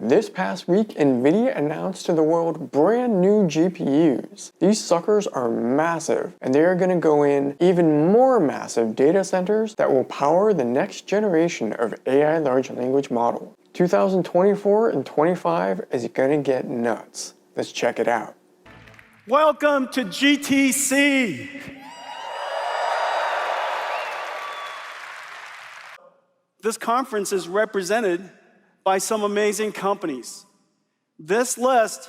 This past week, Nvidia announced to the world brand new GPUs. These suckers are massive, and they are going to go in even more massive data centers that will power the next generation of AI large language model. 2024 and 25 is going to get nuts. Let's check it out. Welcome to GTC. This conference is represented by some amazing companies. This list,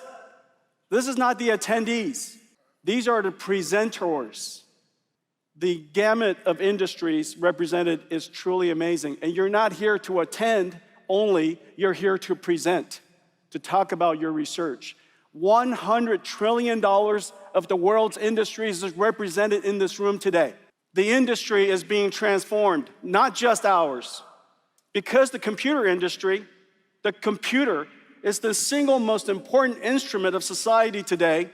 this is not the attendees. These are the presenters. The gamut of industries represented is truly amazing. And you're not here to attend only, you're here to present, to talk about your research. $100 trillion of the world's industries is represented in this room today. The industry is being transformed, not just ours. Because the computer industry, the computer is the single most important instrument of society today,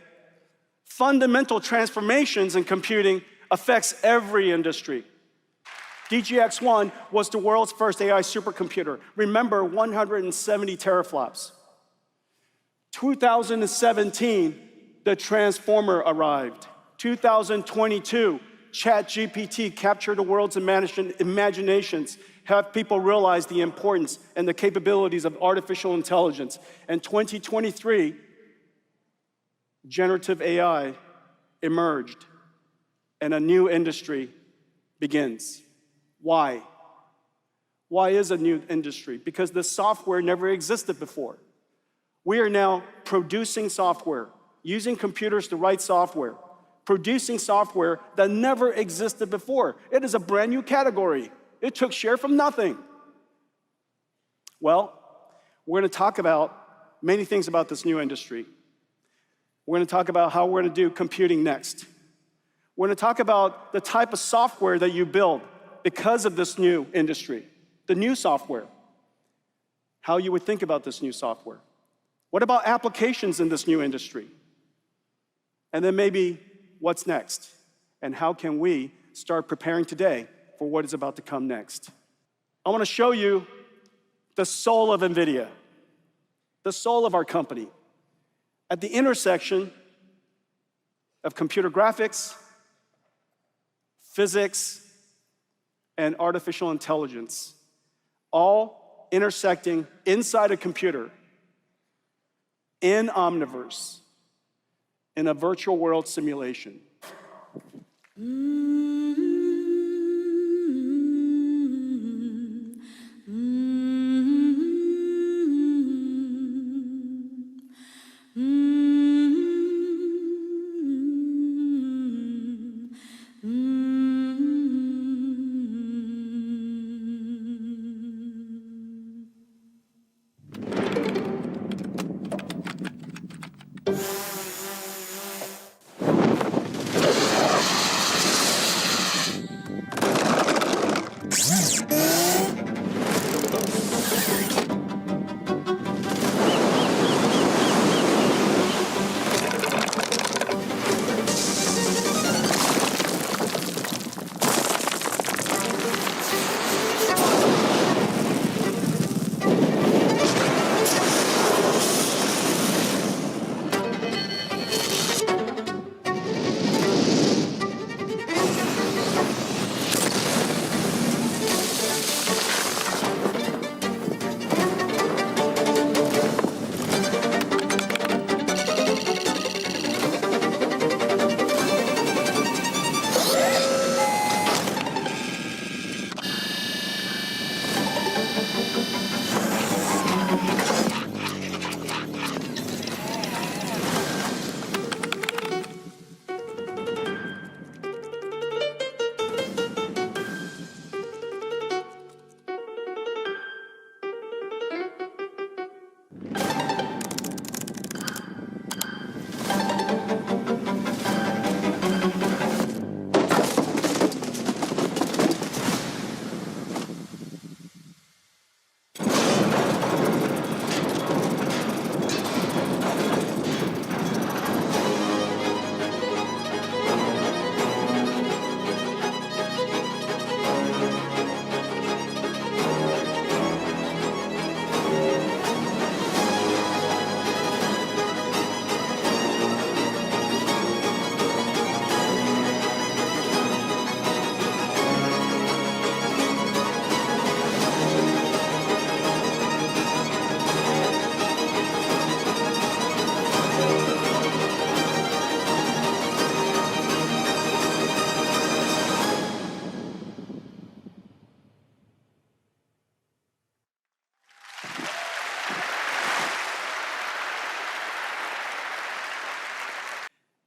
fundamental transformations in computing affects every industry. DGX-1 was the world's first AI supercomputer. Remember, 170 teraflops. 2017, the transformer arrived. 2022, ChatGPT captured the world's imaginations, have people realize the importance and the capabilities of artificial intelligence. And 2023, generative AI emerged, and a new industry begins. Why? Why is a new industry? Because the software never existed before. We are now producing software, using computers to write software, producing software that never existed before. It is a brand new category. It took share from nothing. Well, we're going to talk about many things about this new industry. We're going to talk about how we're going to do computing next. We're going to talk about the type of software that you build because of this new industry, the new software, how you would think about this new software. What about applications in this new industry? And then maybe what's next? And how can we start preparing today for what is about to come next? I want to show you the soul of Nvidia, the soul of our company, at the intersection of computer graphics, physics, and artificial intelligence, all intersecting inside a computer in Omniverse, in a virtual world simulation.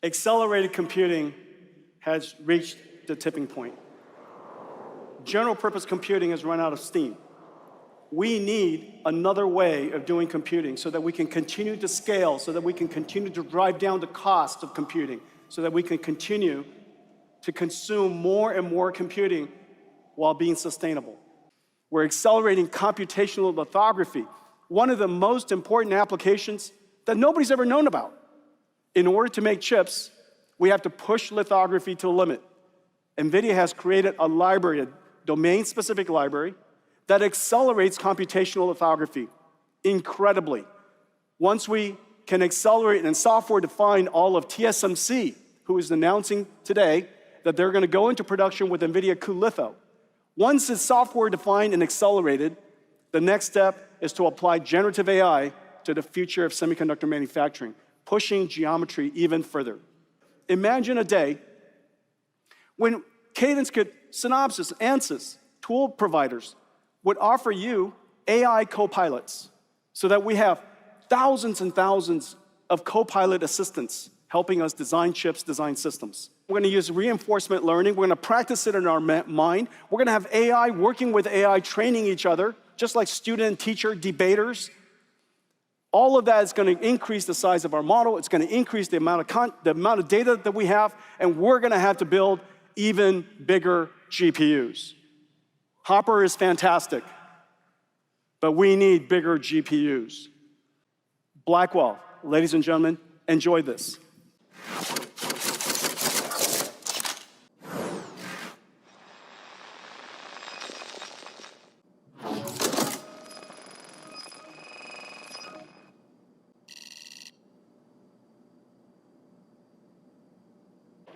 Accelerated computing has reached the tipping point. General purpose computing has run out of steam. We need another way of doing computing so that we can continue to scale, so that we can continue to drive down the cost of computing, so that we can continue to consume more and more computing while being sustainable. We're accelerating computational lithography, one of the most important applications that nobody's ever known about. In order to make chips, we have to push lithography to the limit. Nvidia has created a library, a domain-specific library, that accelerates computational lithography incredibly. Once we can accelerate and software define all of TSMC, who is announcing today that they're going to go into production with Nvidia cuLitho. Once it's software defined and accelerated, the next step is to apply generative AI to the future of semiconductor manufacturing, pushing geometry even further. Imagine a day when Cadence could, Synopsys, Ansys, tool providers would offer you AI co-pilots so that we have thousands and thousands of co-pilot assistants helping us design chips, design systems. We're going to use reinforcement learning. We're going to practice it in our mind. We're going to have AI working with AI, training each other, just like student and teacher debaters. All of that is going to increase the size of our model. It's going to increase the amount of data that we have, and we're going to have to build even bigger GPUs. Hopper is fantastic, but we need bigger GPUs. Blackwell, ladies and gentlemen, enjoy this.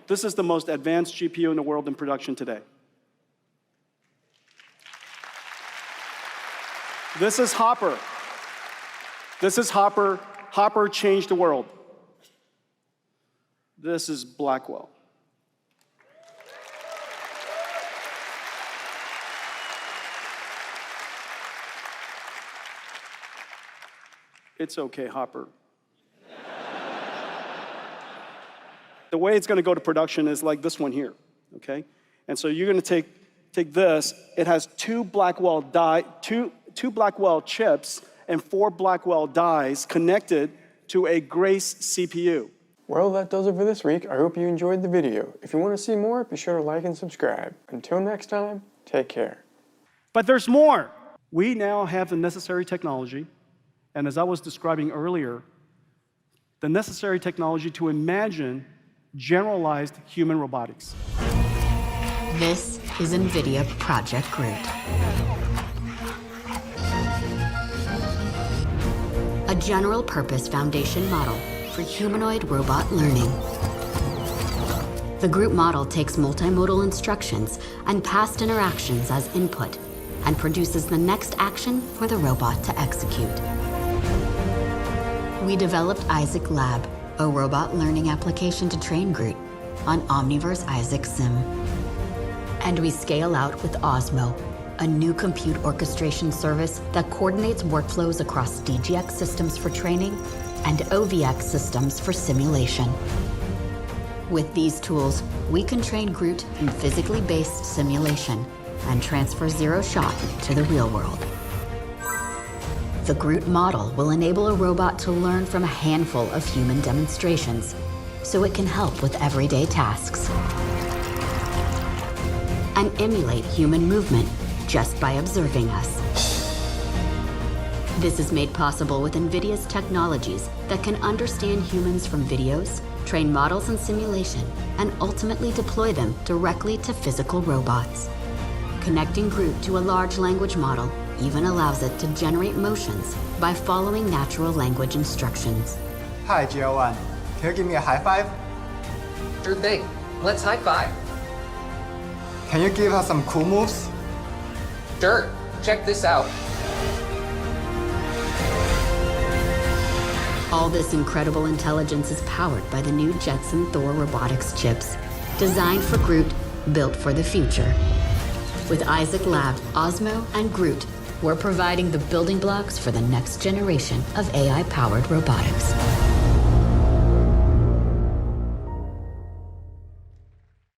This is the most advanced GPU in the world in production today. This is Hopper. This is Hopper. Hopper changed the world. This is Blackwell. It's okay, Hopper. The way it's going to go to production is like this one here, okay? And so you're going to take this. It has two Blackwell chips and 4 Blackwell dies connected to a Grace CPU. Well, that does it for this week. I hope you enjoyed the video. If you want to see more, be sure to like and subscribe. Until next time, take care. But there's more. We now have the necessary technology, and as I was describing earlier, the necessary technology to imagine generalized human robotics. This is Nvidia Project Groot. A general-purpose foundation model for humanoid robot learning. The Groot model takes multimodal instructions and past interactions as input and produces the next action for the robot to execute. We developed Isaac Lab, a robot learning application to train Groot on Omniverse Isaac Sim. And we scale out with Osmo, a new compute orchestration service that coordinates workflows across DGX systems for training and OVX systems for simulation. With these tools, we can train Groot in physically based simulation and transfer zero shot to the real world. The Groot model will enable a robot to learn from a handful of human demonstrations, so it can help with everyday tasks and emulate human movement just by observing us. This is made possible with Nvidia's technologies that can understand humans from videos, train models in simulation, and ultimately deploy them directly to physical robots. Connecting Groot to a large language model even allows it to generate motions by following natural language instructions. Hi, GL1. Can you give me a high five? Sure thing. Let's high five. Can you give us some cool moves? Sure. Check this out. All this incredible intelligence is powered by the new Jetson Thor robotics chips, designed for Groot, built for the future. With Isaac Lab, Osmo, and Groot, we're providing the building blocks for the next generation of AI-powered robotics.